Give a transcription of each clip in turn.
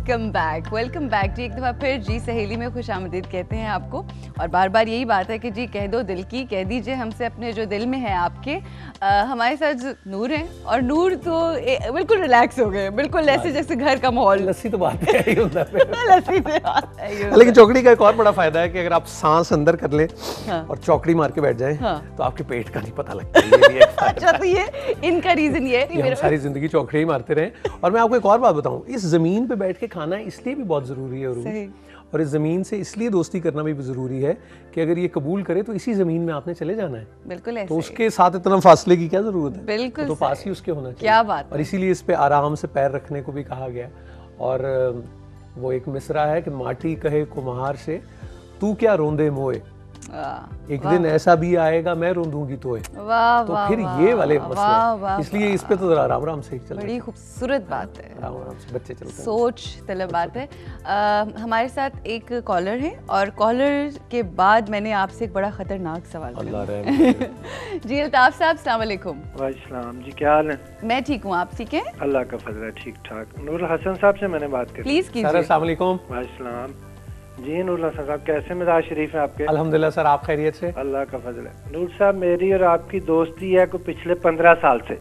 Welcome back जी। एक दफ़ा फिर जी सहेली में खुशामदीद कहते हैं आपको। और बार बार यही बात है कि जी कह दो दिल की, कह दीजिए हमसे अपने जो दिल में है आपके। हमारे साथ नूर हैं और नूर तो बिल्कुल रिलैक्स हो गए, बिल्कुल ऐसे जैसे घर का माहौल। लस्सी तो बात है ही होता है लस्सी से बात है ही होता है। लेकिन चौकड़ी का एक और बड़ा फायदा है कि अगर आप सांस अंदर कर लें और चौकड़ी मार के बैठ जाएं तो आपके पेट का नहीं पता लगता। ये भी एक अच्छा, तो ये इनका रीजन ये है कि हम सारी जिंदगी चौकड़ी ही मारते रहे। और मैं आपको एक और बात बताऊं, इस जमीन पे बैठ के खाना इसलिए भी बहुत जरूरी है और इस ज़मीन से इसलिए दोस्ती करना भी ज़रूरी है कि अगर ये कबूल करे तो इसी ज़मीन में आपने चले जाना है। बिल्कुल ऐसे तो उसके साथ इतना फासले की क्या ज़रूरत है? बिल्कुल तो पास ही उसके होना चाहिए। क्या बात। और इसीलिए इस पे आराम से पैर रखने को भी कहा गया। और वो एक मिसरा है कि माटी कहे कुम्हार से तू क्या रोंदे मोए, एक दिन ऐसा भी आएगा मैं रोंदूंगी तोए। तो फिर ये वाले मसले, इसलिए इस पे तो जरा आराम आराम से चलना। बड़ी खूबसूरत बात है, आराम आराम से बच्चे चलते हैं। सोच तलब बात है। हमारे साथ एक कॉलर है और कॉलर के बाद मैंने आपसे एक बड़ा खतरनाक सवाल अल्लाह रहम जी अल्ताफ साहब, अस्सलाम वालेकुम। वालेकुम जी, क्या हाल है? मैं ठीक हूँ, आप ठीक हैं? अल्लाह का फजल है, ठीक ठाक। नूर हसन साहब से मैंने बात की। प्लीज कीजिए। अस्सलाम वालेकुम। वालेकुम जी। नूर हसन साहब कैसे मिजाज शरीफ है आपके? अल्हम्दुलिल्लाह सर, आप खैरियत से? अल्लाह का फजल है। नूर साहब, मेरी और आपकी दोस्ती है को पिछले 15 साल से।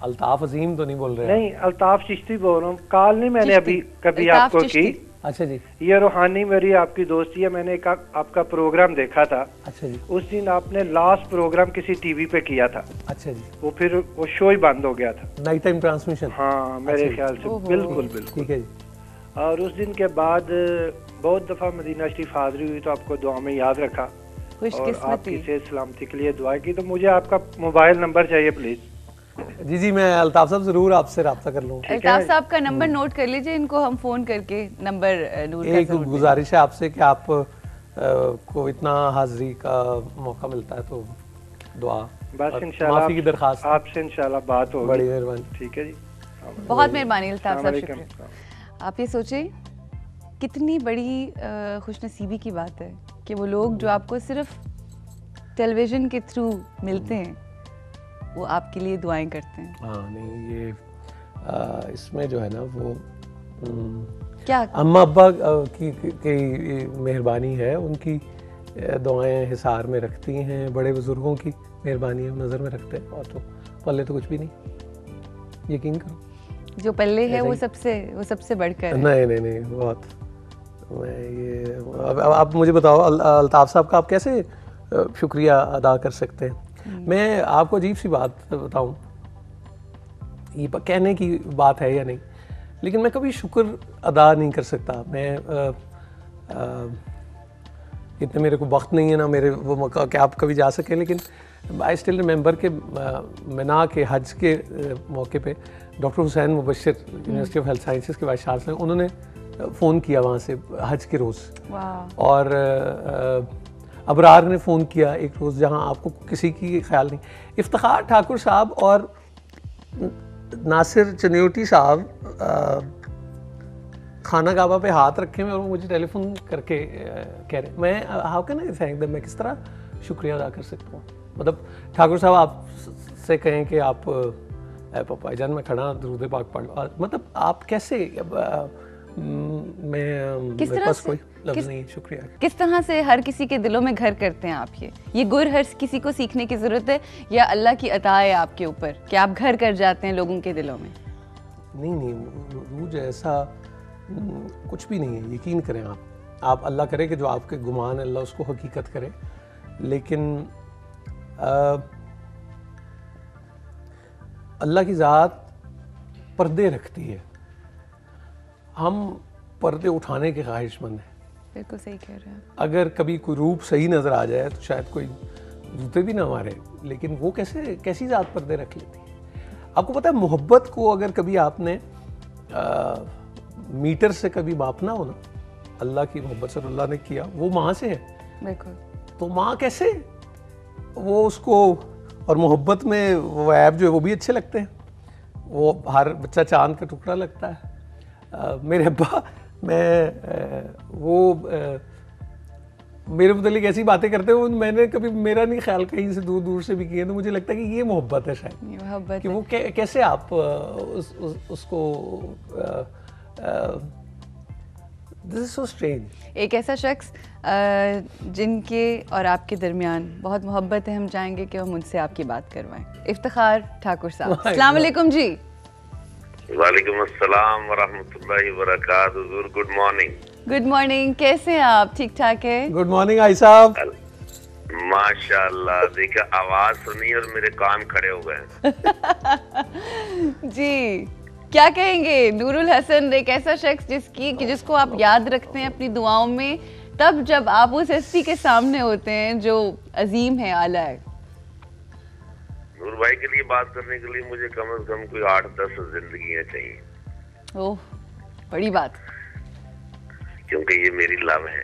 अल्ताफ अजीम तो नहीं बोल रहे? नहीं, अल्ताफ चिश्ती बोल रहा हूँ। कॉल नहीं मैंने अभी कभी आपको की। अच्छा जी। ये रूहानी मेरी आपकी दोस्ती है। मैंने एक आपका प्रोग्राम देखा था। अच्छा जी। उस दिन आपने लास्ट प्रोग्राम किसी टीवी पे किया था। अच्छा जी। वो फिर वो शो ही बंद हो गया था, नाइट टाइम ट्रांसमिशन। हाँ मेरे ख्याल से। बिल्कुल बिल्कुल ठीक है जी। और उस दिन के बाद बहुत दफ़ा मदीना शरीफ हाजिरी हुई तो आपको दुआ में याद रखा और आपकी सेहत सलामती के लिए दुआ की। तो मुझे आपका मोबाइल नंबर चाहिए प्लीज। जी जी, मैं अल्ताफ साहब जरूर आपसे रब्ता कर लूँगा। अल्ताफ साहब का नंबर नोट कर लीजिए, इनको हम फोन करके नंबर नूर का एक गुजारिश है आपसे कि आप को इतना हाजिरी का मौका मिलता है तो दुआ बस इंशाल्लाह माफी की दरखास्त आपसे इंशाल्लाह बात होगी। बड़ी मेहरबानी। ठीक है जी, बहुत मेहरबानी अल्ताफ साहब, शुक्रिया। आप ये सोचिए कितनी बड़ी खुशनसीबी की बात है कि वो लोग जो आपको सिर्फ टेलीविजन के थ्रू मिलते हैं वो आपके लिए दुआएं करते हैं। हाँ नहीं, ये इसमें जो है ना वो क्या अम्मा अब्बा की मेहरबानी है, उनकी दुआएं हिसार में रखती हैं, बड़े बुजुर्गों की मेहरबानी है नज़र में रखते हैं। और तो पल्ले तो कुछ भी नहीं, यकीन करो। जो पल्ले है वो सबसे बढ़कर नहीं नहीं नहीं, बहुत मैं ये अब आप मुझे बताओ अल्ताफ साहब का आप कैसे शुक्रिया अदा कर सकते हैं? मैं आपको अजीब सी बात बताऊं, ये कहने की बात है या नहीं, लेकिन मैं कभी शुक्र अदा नहीं कर सकता। मैं इतने मेरे को वक्त नहीं है ना मेरे वो मौका कि आप कभी जा सकें, लेकिन आई स्टिल रिमेंबर के मना के हज के मौके पे doctor Hussain Mubashar university of health sciences के वाइस चांसलर, उन्होंने फ़ोन किया वहाँ से हज के रोज़। और अबरार ने फ़ोन किया एक रोज़ जहाँ आपको किसी की ख्याल नहीं। इफ्तिखार ठाकुर साहब और नासिर चनियोटी साहब खाना काबा पे हाथ रखे हुए और वो मुझे टेलीफोन करके कह रहे, मैं how can I thank them, मैं किस तरह शुक्रिया अदा कर सकता हूँ? मतलब ठाकुर साहब आप से कहें कि आप पापा जान मैं खड़ा दुरूद पाक पढ़ लो, मतलब आप कैसे मैं किस मेरे तरह पास से, कोई लफ्ज़ नहीं है शुक्रिया। किस तरह से हर किसी के दिलों में घर करते हैं आप? ये गुर हर किसी को सीखने की ज़रूरत है या अल्लाह की अता है आपके ऊपर कि आप घर कर जाते हैं लोगों के दिलों में? नहीं नहीं, मुझे ऐसा कुछ भी नहीं है, यकीन करें आप अल्लाह करे कि जो आपके गुमान है अल्लाह उसको हकीकत करे। लेकिन अल्लाह की ज़ात पर्दे रखती है, हम पर्दे उठाने के ख्वाहिशमंद हैं। बिल्कुल सही कह रहे हैं। अगर कभी कोई रूप सही नज़र आ जाए तो शायद कोई जूते भी ना मारे, लेकिन वो कैसी ज़ात पर्दे रख लेती है? आपको पता है मोहब्बत को अगर कभी आपने मीटर से कभी मापना हो ना, अल्लाह की मोहब्बत से अल्लाह ने किया वो माँ से है। बिल्कुल। तो माँ कैसे वो उसको, और मोहब्बत में वो ऐप जो है वो भी अच्छे लगते हैं, वो हर बच्चा चांद का टुकड़ा लगता है। मेरे अब्बा मेरे मुतालिक ऐसी बातें करते हो, मैंने कभी मेरा नहीं ख्याल कहीं से दूर दूर से भी किए, तो मुझे लगता है कि ये मोहब्बत है शायद, कि वो कैसे आप उसको दिस इज सो स्ट्रेंज। एक ऐसा शख्स जिनके और आपके दरमियान बहुत मोहब्बत है, हम चाहेंगे कि हम उनसे आपकी बात करवाएं। इफ्तिखार ठाकुर साहब, अस्सलाम वालेकुम जी। वालेकुम अस्सलाम व रहमतुल्लाहि व बरकातुहू। Good morning. गुड मॉर्निंग, कैसे हैं आप? ठीक ठाक है? गुड मॉर्निंग आई साहब। माशाअल्लाह, देखा आवाज सुनी और मेरे कान खड़े हो गए। जी, क्या कहेंगे? नूरुल हसन एक ऐसा शख्स जिसको आप याद रखते हैं अपनी दुआओं में, तब जब आप उस हस्ती के सामने होते हैं जो अजीम है, आला है। नूर भाई के लिए बात करने के लिए मुझे कम से कम कोई 8-10 जिंदगियां चाहिए। ओह, बड़ी बात। क्योंकि ये मेरी लव है।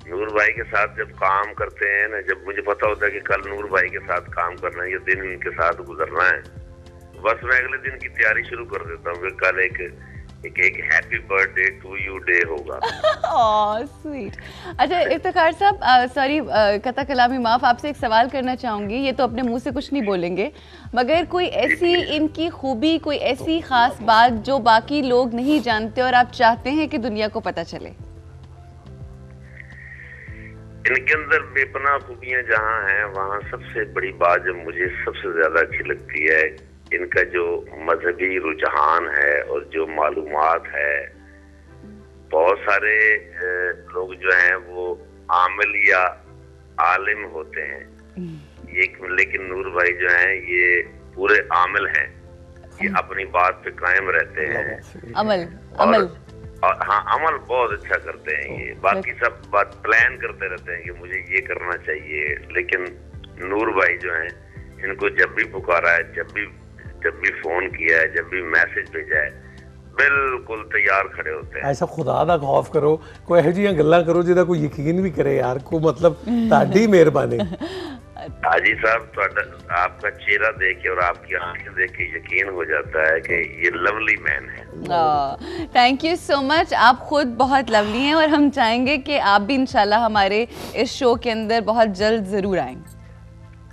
नूर भाई के साथ जब काम करते हैं ना, जब मुझे पता होता है कि कल नूर भाई के साथ काम करना है, ये दिन इनके साथ गुजरना है, बस मैं अगले दिन की तैयारी शुरू कर देता हूँ। कल एक happy birthday to you day होगा। स्वीट। अच्छा इफ्तिखार साहब, सॉरी कता कलामी माफ, आपसे एक सवाल करना चाहूंगी। ये तो अपने मुंह से कुछ नहीं बोलेंगे, मगर कोई ऐसी इनकी खूबी, कोई ऐसी खास बात जो बाकी लोग नहीं जानते और आप चाहते हैं कि दुनिया को पता चले? इनके अंदर बेपनाह खूबियां जहाँ हैं, वहाँ सबसे बड़ी बात जो मुझे सबसे ज्यादा अच्छी लगती है, इनका जो मजहबी रुझान है और जो मालूमात है। बहुत सारे लोग जो हैं वो आमिल या आलिम होते हैं, लेकिन नूर भाई जो हैं ये पूरे आमिल हैं। ये अपनी बात पे कायम रहते हैं। अमल और हाँ, अमल बहुत अच्छा करते हैं ये। बाकी सब बात प्लान करते रहते हैं कि मुझे ये करना चाहिए, लेकिन नूर भाई जो हैं, इनको जब भी पुकारा है, जब भी फोन किया है, जब भी मैसेज भेजा है, बिल्कुल तैयार खड़े होते हैं। ऐसा खुदा दा खौफ करो, कोई ਇਹੋ ਜਿਹੀਆਂ ਗੱਲਾਂ करो जिहदा कोई यकीन भी करे यार, को मतलब ताड़ी मेहरबानी। हाजी साहब, आपका चेहरा देख के और आपकी आंखें देख के यकीन हो जाता है कि ये लवली मैन है। Thank you so much. आप खुद बहुत लवली हैं और हम चाहेंगे कि आप भी इंशाल्लाह हमारे इस शो के अंदर बहुत जल्द जरूर आएंगे।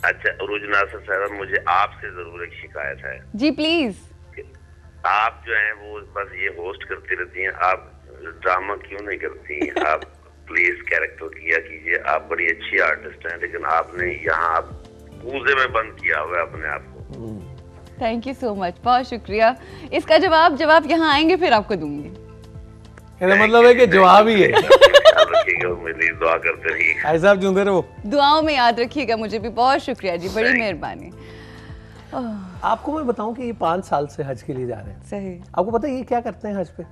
अच्छा उरूज नासिर साहब, मुझे आपसे जरूर एक शिकायत है। जी प्लीज। आप जो हैं वो बस ये होस्ट करती रहती हैं, आप ड्रामा क्यों नहीं करती? आप प्लीज कैरेक्टर किया कीजिए। आप बड़ी अच्छी आर्टिस्ट हैं, लेकिन आपने यहाँ आप कूजे में बंद किया हुआ है अपने आप को। थैंक यू सो मच, बहुत शुक्रिया। इसका जवाब जब आप यहाँ आएंगे फिर आपको दूंगी। इसका मतलब है कि जवाब ही है। मेरी दुआ करते रहिए। ऐसा आप जुंदे रहो, दुआओं में याद रखिएगा मुझे भी। बहुत शुक्रिया जी, बड़ी मेहरबानी। आपको मैं बताऊं कि ये 5 साल से हज के लिए जा रहे हैं। सही। आपको पता है ये क्या करते हैं हज पे?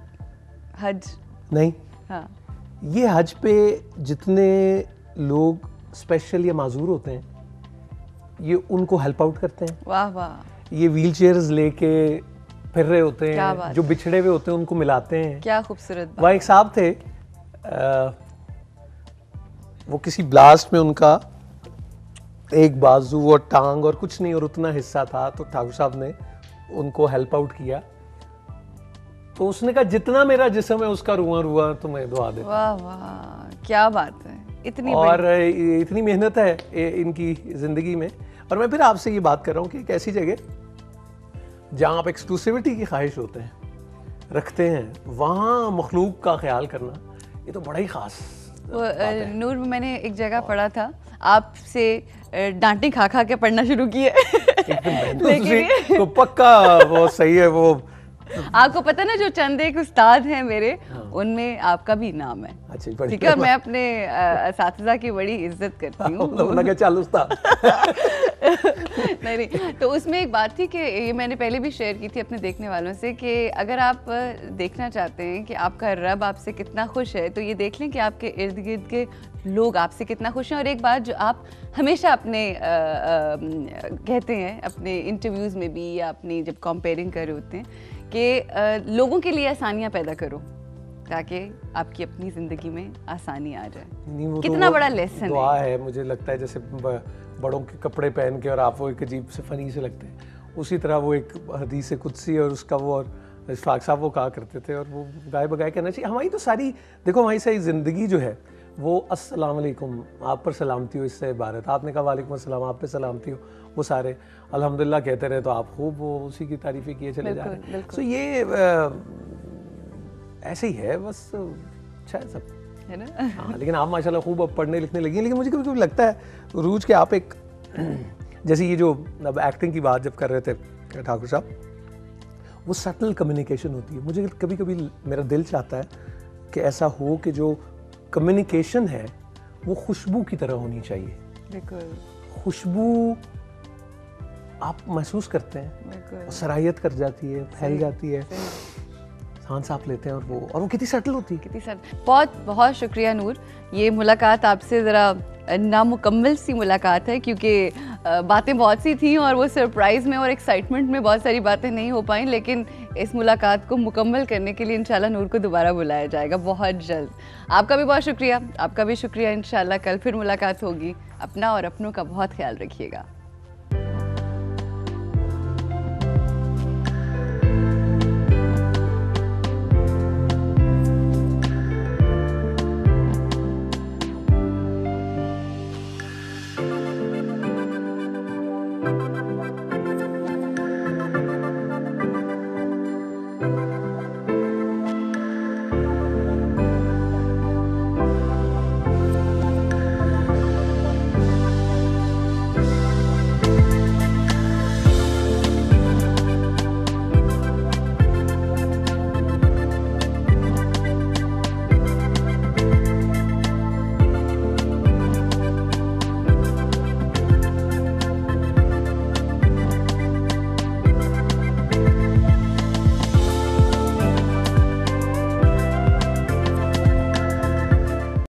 हज नहीं, हाँ, ये हज पे जितने लोग स्पेशल या माजूर होते हैं, ये उनको हेल्प आउट करते हैं। वाह वाह। ये व्हील चेयर्स लेके फिर रहे होते क्या हैं, बात जो बिछड़े हुए होते हैं उनको मिलाते हैं। क्या खूबसूरत बात। वहाँ एक साहब थे, वो किसी ब्लास्ट में उनका एक बाजू और टांग और कुछ नहीं और उतना हिस्सा था, तो ठाकुर साहब ने उनको हेल्प आउट किया। तो उसने कहा जितना मेरा जिस्म है उसका रुआ रुआ तो मैं दुआ देता। वाह वाह, क्या बात है। इतनी और इतनी मेहनत है इनकी जिंदगी में। और मैं फिर आपसे ये बात कर रहा हूँ कि एक ऐसी जगह जहाँ आप एक्सक्लूसिविटी की ख्वाहिश होते हैं, रखते हैं, वहाँ मखलूक का ख्याल करना, ये तो बड़ा ही खास। नूर, मैंने एक जगह पढ़ा था, आपसे डांटे खा खा के पढ़ना शुरू किया। लेकिन तो पक्का वो सही है। वो आपको पता ना, जो चंद एक उस्ताद हैं मेरे, उनमें आपका भी नाम है। अच्छा, ठीक है, मैं अपने असातिज़ा की बड़ी इज्जत करती हूँ। चल उस्ताद। नहीं, तो उसमें एक बात थी कि ये मैंने पहले भी शेयर की थी अपने देखने वालों से, कि अगर आप देखना चाहते हैं कि आपका रब आपसे कितना खुश है, तो ये देख लें कि आपके इर्द गिर्द के लोग आपसे कितना खुश हैं। और एक बात जो आप हमेशा अपने कहते हैं अपने इंटरव्यूज़ में भी, या अपनी जब कंपेयरिंग कर रहे होते हैं, कि लोगों के लिए आसानियाँ पैदा करो ताकि आपकी अपनी ज़िंदगी में आसानी आ जाए। कितना बड़ा लेसन दुआ है। मुझे लगता है जैसे बड़ों के कपड़े पहन के और आप वो एक अजीब से फनी से लगते हैं, उसी तरह वो एक हदीस कुदसी और उसका वो, और इशफाक साहब वो कहा करते थे, और वो गाय बगाए कहना चाहिए। हमारी तो सारी देखो, हमारी सारी ज़िंदगी जो है वो अस्सलाम वालेकुम, आप पर सलामती हो इससे इबारत। आपने कहा वालेकुम अस्सलाम, आप पे सलामती हो, वो सारे अल्हम्दुलिल्लाह कहते रहे तो आप खूब वो उसी की तारीफ़ें किए चले जा रहे हैं। सो ये ऐसे ही है बस, अच्छा है सब, है ना? हाँ, लेकिन आप माशाल्लाह खूब अब पढ़ने लिखने लगी हैं। लेकिन मुझे कभी कभी लगता है रूज के आप एक जैसे ये जो अब एक्टिंग की बात जब कर रहे थे ठाकुर साहब, वो सटल कम्युनिकेशन होती है। मुझे कभी कभी मेरा दिल चाहता है कि ऐसा हो कि जो कम्युनिकेशन है वो खुशबू की तरह होनी चाहिए। बिल्कुल, खुशबू आप महसूस करते हैं और सराहियत कर जाती है, फैल जाती है, सांस आप लेते हैं और वो कितनी सटल होती है, कितनी सटल। बहुत बहुत शुक्रिया नूर, ये मुलाकात आपसे ज़रा नामुकम्मल सी मुलाकात है क्योंकि बातें बहुत सी थी और वो सरप्राइज़ में और एक्साइटमेंट में बहुत सारी बातें नहीं हो पाई, लेकिन इस मुलाकात को मुकम्मल करने के लिए इंशाल्लाह नूर को दोबारा बुलाया जाएगा बहुत जल्द। आपका भी बहुत शुक्रिया, आपका भी शुक्रिया। इंशाल्लाह कल फिर मुलाकात होगी। अपना और अपनों का बहुत ख्याल रखिएगा।